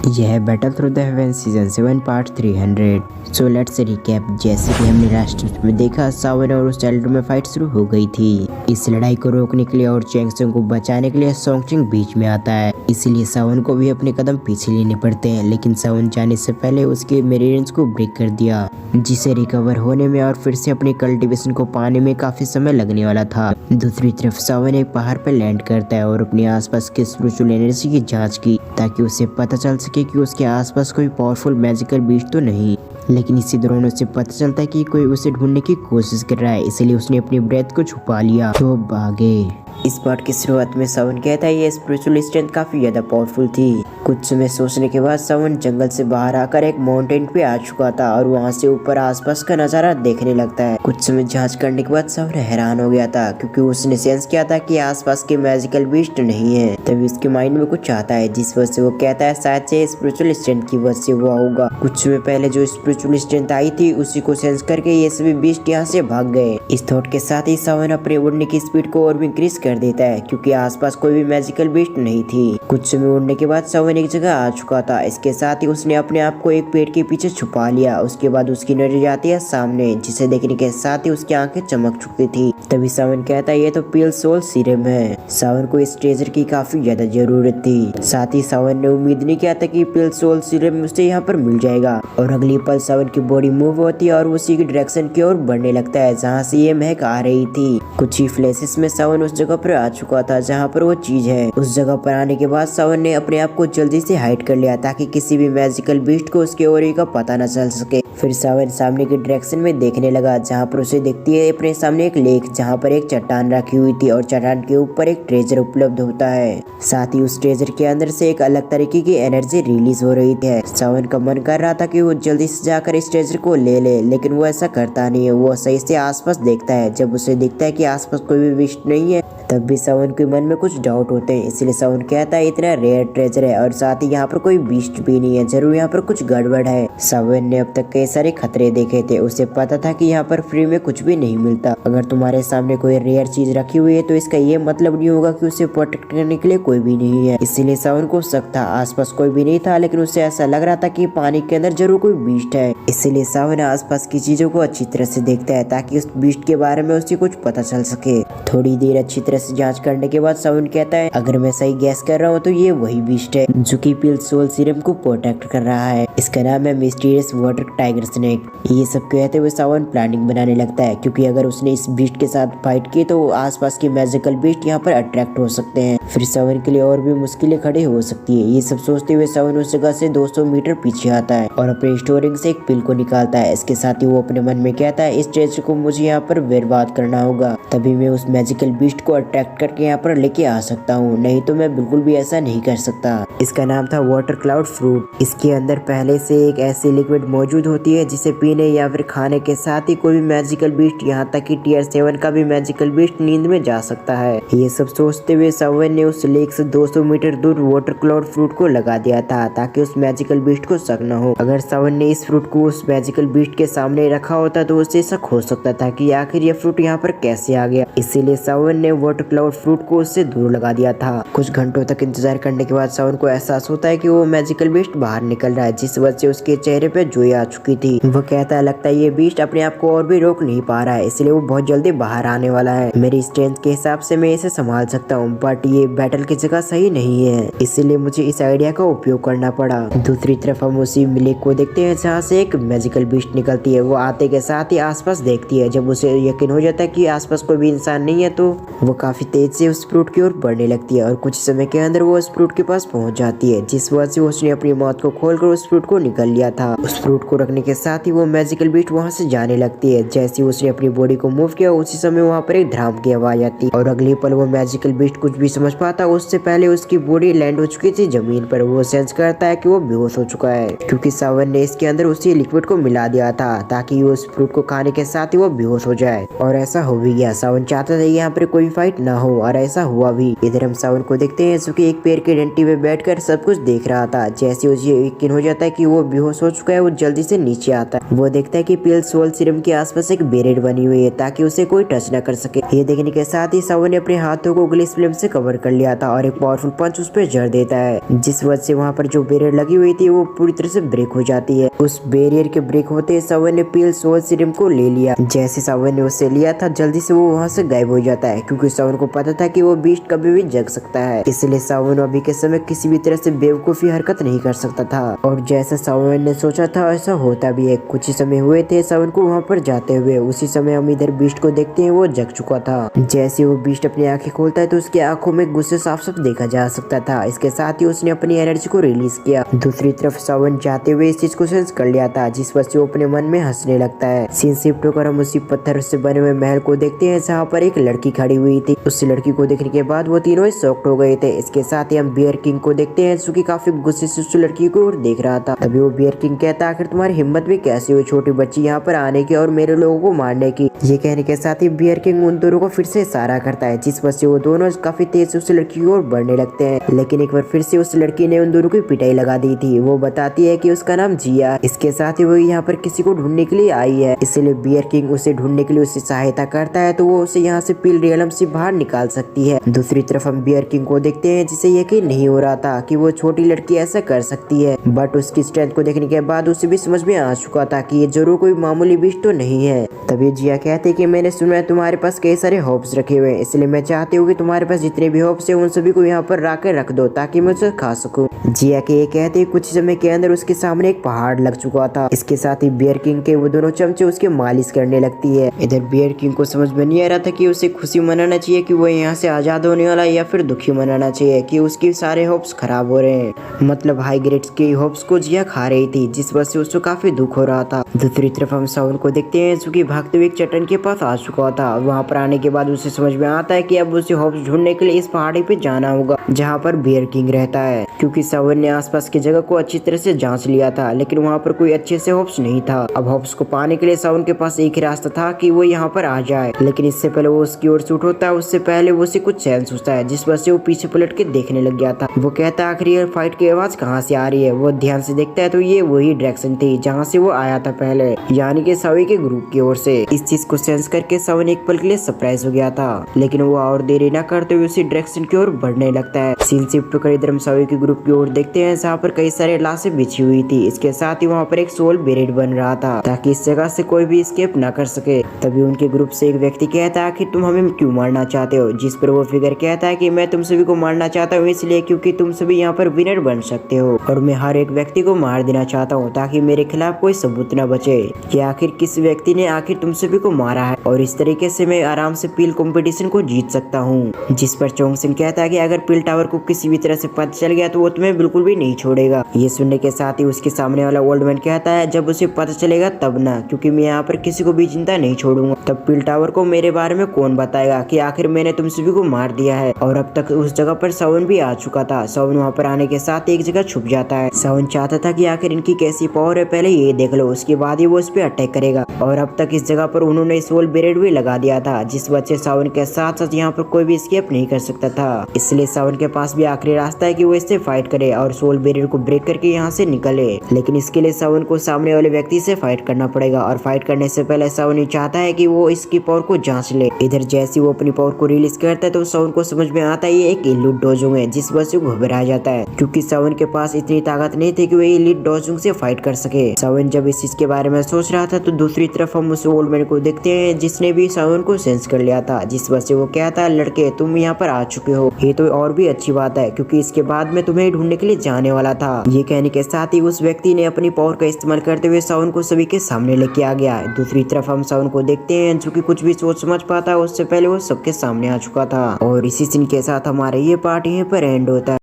यह है battle through the haven season 7 part 300। So let's recap. जैसे कि हमने लास्ट में देखा, सावन और उस चाइल्ड में फाइट शुरू हो गई थी। इस लड़ाई को रोकने के लिए और चैंगसंग को बचाने के लिए सोंगचिंग बीच में आता है, इसलिए सावन को भी अपने कदम पीछे लेने पड़ते हैं। लेकिन सावन जाने से पहले उसके मेरिडियंस को ब्रेक कर दिया, जिसे रिकवर होने में और फिर से अपनी कल्टीवेशन को पाने में काफी समय लगने वाला था। दूसरी तरफ सावन एक पहाड़ पर लैंड करता है और अपने आसपास के स्पिरिचुअल एनर्जी की जांच की, ताकि उसे पता चल सके कि उसके आसपास कोई पावरफुल मैजिकल बीस्ट तो नहीं। लेकिन इसी दौरान उसे पता चलता है कि कोई उसे ढूंढने की कोशिश कर रहा है, इसलिए उसने अपनी ब्रेथ को छुपा लिया तो भागे। इस पार्ट की शुरुआत में सावन कहता है ये स्पिरिचुअल स्ट्रेंथ काफी ज्यादा पावरफुल थी। कुछ समय सोचने के बाद सावन जंगल से बाहर आकर एक माउंटेन पे आ चुका था और वहाँ से ऊपर आसपास का नजारा देखने लगता है। कुछ समय जांच करने के बाद सावन हैरान हो गया था, क्योंकि उसने सेंस किया था कि आसपास के मैजिकल बीस्ट नहीं है। तभी उसके माइंड में कुछ आता है, जिस वजह से वो कहता है शायद से स्पिरिचुअल स्ट्रेंथ की वजह से हुआ होगा। कुछ समय पहले जो स्पिरिचुअल स्ट्रेंथ आई थी, उसी को सेंस करके ये सभी बीस्ट यहाँ से भाग गए। इस थॉट के साथ ही सावन अपने उड़ने की स्पीड को और भी इंक्रीज कर देता है, क्योंकि आसपास कोई भी मैजिकल बीस्ट नहीं थी। कुछ समय उड़ने के बाद सावन एक जगह आ चुका था। इसके साथ ही उसने अपने आप को एक पेड़ के पीछे छुपा लिया। उसके बाद उसकी नजर जाती है सामने, जिसे देखने के साथ ही उसकी आंखें चमक चुकी थी। तभी सावन कहता है ये तो पिल सोल सीरम है। सावन को इस ट्रेजर की काफी ज्यादा जरूरत थी। साथ ही सावन ने उम्मीद नहीं किया था कि पिल सोल सीरम उसे यहाँ पर मिल जाएगा। और अगली पल सावन की बॉडी मूव होती है और उसी की डायरेक्शन की ओर बढ़ने लगता है जहाँ से ये महक आ रही थी। कुछ ही फ्लैशेस में सावन उस जगह पर आ चुका था जहाँ पर वो चीज है। उस जगह पर आने के बाद सावन ने अपने आप को जल्दी से हाइड कर लिया, ताकि किसी भी मैजिकल बीस्ट को उसके ओर का पता न चल सके। फिर सावन सामने की डायरेक्शन में देखने लगा, जहाँ पर उसे दिखती है अपने सामने एक लेक, जहाँ पर एक चट्टान रखी हुई थी और चट्टान के ऊपर एक ट्रेजर उपलब्ध होता है। साथ ही उस ट्रेजर के अंदर से एक अलग तरीके की एनर्जी रिलीज हो रही थी। सावन का मन कर रहा था कि वो जल्दी से जाकर इस ट्रेजर को ले ले, लेकिन वो ऐसा करता नहीं है। वो सही से आसपास देखता है। जब उसे दिखता है कि आसपास कोई भी बीस्ट नहीं है, तब भी सावन के मन में कुछ डाउट होते हैं। इसलिए सावन कहता है इतना रेयर ट्रेजर है और साथ ही यहाँ पर कोई बीस्ट भी नहीं है, जरूर यहाँ पर कुछ गड़बड़ है। सावन ने अब तक कई सारे खतरे देखे थे। उसे पता था कि यहाँ पर फ्री में कुछ भी नहीं मिलता। अगर तुम्हारे सामने कोई रेयर चीज रखी हुई है तो इसका ये मतलब नहीं होगा कि उसे प्रोटेक्ट करने के लिए कोई भी नहीं है। इसीलिए सावन को शक था। आसपास कोई भी नहीं था, लेकिन उसे ऐसा लग रहा था कि पानी के अंदर जरूर कोई बीस्ट है। इसीलिए सावन आसपास की चीजों को अच्छी तरह से देखता है, ताकि उस बीस्ट के बारे में उसे कुछ पता चल सके। थोड़ी देर अच्छी तरह से जांच करने के बाद सावन कहता है अगर मैं सही गैस कर रहा हूँ तो ये वही बीस्ट है जो कि पिल सोल सीरम को प्रोटेक्ट कर रहा है। इसका नाम है मिस्टीरियस वाटर टाइगर स्नेक। ये सब कहते हुए सावन प्लानिंग बनाने लगता है, क्योंकि अगर उसने इस बीस्ट के साथ फाइट की तो आसपास के मैजिकल बीस्ट यहाँ पर अट्रैक्ट हो सकते हैं। फिर सावन के लिए और भी मुश्किलें खड़ी हो सकती है। ये सब सोचते हुए सावन उस जगह से 200 मीटर पीछे आता है और अपने स्टोरिंग से एक पिल को निकालता है। इसके साथ ही वो अपने मन में कहता है इस ट्रेजर को मुझे यहाँ पर बर्बाद करना होगा, तभी मैं उस मैजिकल बीस्ट को अट्रैक्ट करके यहाँ पर लेके आ सकता हूँ, नहीं तो मैं बिल्कुल भी ऐसा नहीं कर सकता। इसका नाम था वाटर क्लाउड फ्रूट। इसके अंदर पहले से एक ऐसी लिक्विड मौजूद होती है जिसे पीने या फिर खाने के साथ ही कोई भी मैजिकल बीस्ट, यहाँ तक कि टियर 7 का भी मैजिकल बीस्ट नींद में जा सकता है। ये सब सोचते हुए सावन ने उस लेक से 200 मीटर दूर वाटर क्लाउड फ्रूट को लगा दिया था, ताकि उस मैजिकल बीस्ट को शक न हो। अगर सावन ने इस फ्रूट को उस मैजिकल बीस्ट के सामने रखा होता तो उसे शक हो सकता था कि आखिर ये फ्रूट यहाँ पर कैसे आ गया। इसीलिए सावन ने वाटर क्लाउड फ्रूट को उससे दूर लगा दिया था। कुछ घंटों तक इंतजार करने के बाद सावन को एहसास होता है कि वो मैजिकल बीस्ट बाहर निकल रहा है, जिस वजह से उसके चेहरे पे जोई आ चुकी थी। वो कहता है लगता है ये बीस्ट अपने आप को और भी रोक नहीं पा रहा है, इसलिए वो बहुत जल्दी बाहर आने वाला है। मेरी स्ट्रेंथ के हिसाब से मैं इसे संभाल सकता हूँ, बट ये बैटल की जगह सही नहीं है, इसलिए मुझे इस आइडिया का उपयोग करना पड़ा। दूसरी तरफ हम उसी लेक को देखते हैं जहाँ से एक मैजिकल बीस्ट निकलती है। वो आते के साथ ही आसपास देखती है। जब उसे यकीन हो जाता है कि आसपास कोई भी इंसान नहीं है, तो वो काफी तेज से उस फ्रूट की ओर बढ़ने लगती है और कुछ समय के अंदर वो उस फ्रूट के पास पहुंच जाती है, जिस वजह से उसने अपनी मौत को खोलकर उस फ्रूट को निकल लिया था। उस फ्रूट को रखने के साथ ही वो मैजिकल बीस्ट वहां से जाने लगती है। जैसे उसने अपनी बॉडी को मूव किया, उसी समय वहां पर एक धड़ाम की आवाज आती और अगले पल वो मैजिकल बीस्ट कुछ भी समझ पाता उससे पहले उसकी बॉडी लैंड हो चुकी थी जमीन पर। वो सेंस करता है कि वो बेहोश हो चुका है, क्योंकि सावन ने इसके अंदर उसी लिक्विड को मिला दिया था, ताकि उस फ्रूट को खाने के साथ ही वो बेहोश हो जाए। और ऐसा हो भी गया। सावन चाहता था यहाँ पर कोई फाइट फाइट ना हो, और ऐसा हुआ भी। इधर हम सावन को देखते हैं जो कि एक पेड़ के डंडी पे बैठकर सब कुछ देख रहा था। जैसे उसे यकीन हो जाता है कि वो बेहोश हो चुका है, वो जल्दी से नीचे आता है। वो देखता है कि पिल सोल सीरम के आसपास एक बैरियर बनी हुई है ताकि उसे कोई टच न कर सके। ये देखने के साथ ही सावन ने अपने हाथों को ग्लिस फिल्म से कवर कर लिया था और एक पावरफुल पंच उस पर जड़ देता है, जिस वजह से वहाँ पर जो बैरियर लगी हुई थी वो पूरी तरह से ब्रेक हो जाती है। उस बैरियर के ब्रेक होते सावन ने पिल सोल सीरम को ले लिया। जैसे सावन ने उसे लिया था, जल्दी से वो वहाँ से गायब हो जाता है, क्योंकि सावन को पता था कि वो बीस्ट कभी भी जग सकता है। इसलिए सावन अभी के समय किसी भी तरह से बेवकूफी हरकत नहीं कर सकता था। और जैसा सावन ने सोचा था ऐसा होता भी है। कुछ ही समय हुए थे सावन को वहाँ पर जाते हुए। उसी समय हम इधर बीस्ट को देखते हैं, वो जग चुका था। जैसे वो बीस्ट अपनी आंखें खोलता है तो उसकी आंखों में गुस्से साफ साफ देखा जा सकता था। इसके साथ ही उसने अपनी एनर्जी को रिलीज किया। दूसरी तरफ सावन जाते हुए इस चीज को सेंस कर लिया था, जिस वजह से वो अपने मन में हंसने लगता है। सीन शिफ्ट होकर हम उसी पत्थर से बने हुए महल को देखते हैं जहाँ पर एक लड़की खड़ी हुई थी। उस लड़की को देखने के बाद वो तीनों शॉक्ड हो गए थे। इसके साथ ही हम बियर किंग को देखते हैं जो कि काफी गुस्से से उस लड़की को देख रहा था। तभी वो बियर किंग कहता आखिर तुम्हारी हिम्मत भी कैसी हुई छोटी बच्ची यहाँ पर आने की और मेरे लोगों को मारने की। ये कहने के साथ ही बियर किंग उन दोनों को फिर से इशारा करता है, जिस वजह से वो दोनों काफी तेज से उस लड़की की ओर बढ़ने लगते हैं। लेकिन एक बार फिर से उस लड़की ने उन दोनों की पिटाई लगा दी थी। वो बताती है कि उसका नाम जिया। इसके साथ ही वो यहाँ पर किसी को ढूंढने के लिए आई है, इसलिए बियर किंग उसे ढूंढने के लिए उससे सहायता करता है, तो वो उसे यहाँ से पिल रियलम से बाहर निकाल सकती है। दूसरी तरफ हम बियर किंग को देखते हैं जिसे यकीन नहीं हो रहा था कि वो छोटी लड़की ऐसा कर सकती है, बट उसकी स्ट्रेंथ को देखने के बाद उसे भी समझ में आ चुका था कि ये जरूर कोई मामूली बीस्ट तो नहीं है। तभी जिया कहते कि मैंने सुना है तुम्हारे पास कई सारे होप्स रखे हुए हैं, इसलिए मैं चाहती हूँ कि तुम्हारे पास जितने भी होप्स है उन सभी को यहाँ पर ला कर रख दो ताकि मैं उसे खा सकूं। जिया के ये कहते कुछ समय के अंदर उसके सामने एक पहाड़ लग चुका था। इसके साथ ही बियर किंग के वो दोनों चमचे उसके मालिश करने लगती है। इधर बियर किंग को समझ में नहीं आ रहा था कि उसे खुशी मनाना चाहिए कि वो यहाँ से आजाद होने वाला, या फिर दुखी मनाना चाहिए कि उसके सारे होप्स खराब हो रहे हैं। मतलब हाई ग्रेड्स के होप्स को जिया खा रही थी, जिस वजह से उसको काफी दुख हो रहा था। दूसरी तरफ हम सावन को देखते हैं जो कि भागते हुए एक चट्टान के पास आ चुका था। वहाँ पर आने के बाद उसे समझ में आता है कि अब उसे होप्स ढूंढने के लिए इस पहाड़ी पे जाना होगा जहाँ पर बियर किंग रहता है, क्योंकि सावन ने आसपास की जगह को अच्छी तरह से जांच लिया था, लेकिन वहाँ पर कोई अच्छे से होप्स नहीं था। अब होप्स को पाने के लिए सावन के पास एक ही रास्ता था कि वो यहाँ पर आ जाए, लेकिन इससे पहले वो उसकी ओर शूट होता है उससे पहले वो उसे कुछ सेंस होता है, जिस वजह से वो पीछे पलट के देखने लग गया था। वो कहता आखिर ये फाइट की आवाज कहाँ से आ रही है। वो ध्यान से देखता है तो ये वही डायरेक्शन थी जहाँ से वो आया था पहले, यानी कि सवी के ग्रुप की ओर से। इस चीज को सेंस करके सावन एक पल के लिए सरप्राइज हो गया था, लेकिन वो और देरी न करते हुए उसी डायरेक्शन की ओर बढ़ने लगता है। सीन शिफ्ट कर इधर हम सवी के ग्रुप की ओर देखते हैं जहाँ पर कई सारे लाशें बिछी हुई थी। इसके साथ ही वहाँ पर एक सोल बैरियर बन रहा था ताकि इस जगह से कोई भी एस्केप न कर सके। तभी उनके ग्रुप से एक व्यक्ति कहता है कि तुम हमें क्यों मारना चाहते हो, जिस पर वो फिगर कहता है कि मैं तुम सभी को मारना चाहता हूँ इसलिए क्योंकि तुम सभी यहाँ पर विनर बन सकते हो, और मैं हर एक व्यक्ति को मार देना चाहता हूँ ताकि मेरे खिलाफ कोई सबूत न बचे कि आखिर किस व्यक्ति ने आखिर तुम सभी को मारा है, और इस तरीके से मैं आराम से पिल कंपटीशन को जीत सकता हूँ। जिस पर चोंगसिन कहता है कि अगर पिल टावर को किसी भी तरह से पता चल गया तो वो तुम्हें बिल्कुल भी नहीं छोड़ेगा। ये सुनने के साथ ही उसके सामने वाला ओल्ड मैन कहता है जब उसे पता चलेगा तब ना, क्योंकि मैं यहाँ पर किसी को भी जिंदा नहीं छोड़ूंगा। तब पिल टावर को मेरे बारे में कौन बताएगा कि आखिर मैंने तुम सभी को मार दिया है। और अब तक उस जगह पर सावन भी आ चुका था। सावन वहाँ पर आने के साथ एक जगह छुप जाता है। सावन चाहता था कि आखिर इनकी कैसी पावर है पहले ये देख लो, उसके बाद ही वो इस पे अटैक करेगा। और अब तक इस जगह पर उन्होंने सोल बैरियर भी लगा दिया था, जिस वजह से सावन के साथ साथ यहाँ पर कोई भी एस्केप नहीं कर सकता था। इसलिए सावन के पास भी आखिरी रास्ता है कि वो इससे फाइट करे और सोल बैरियर को ब्रेक करके यहाँ से निकले। लेकिन इसके लिए सावन को सामने वाले व्यक्ति से फाइट करना पड़ेगा, और फाइट करने से पहले सावन ये चाहता है कि वो इसकी पावर को जांच ले। इधर जैसे वो अपनी पावर को रिलीज करता है तो सावन को समझ में आता है ये एक इल्यूट डोजुंग है, जिस वजह से घबरा जाता है क्योंकि सावन के पास इतनी ताकत नहीं थी कि वो इलीट डोजुंग से फाइट कर सके। सावन जब इस चीज के बारे में सोच रहा था तो दूसरी तरफ हम उस ओल्ड मैन को देखते हैं जिसने भी सावन को सेंस कर लिया था, जिस वजह से वो कहता है लड़के तुम यहाँ पर आ चुके हो, ये तो और भी अच्छी बात है क्योंकि इसके बाद मैं तुम्हें ढूंढने के लिए जाने वाला था। ये कहने के साथ ही उस व्यक्ति ने अपनी पावर का इस्तेमाल करते हुए सावन को सभी के सामने लेके आ गया। दूसरी तरफ हम सावन को देखते हैं जो कि कुछ भी सोच समझ पाता उससे पहले वो सबके सामने आ चुका था। और इसी सीन के साथ हमारे ये पार्ट यहीं पर एंड होता है।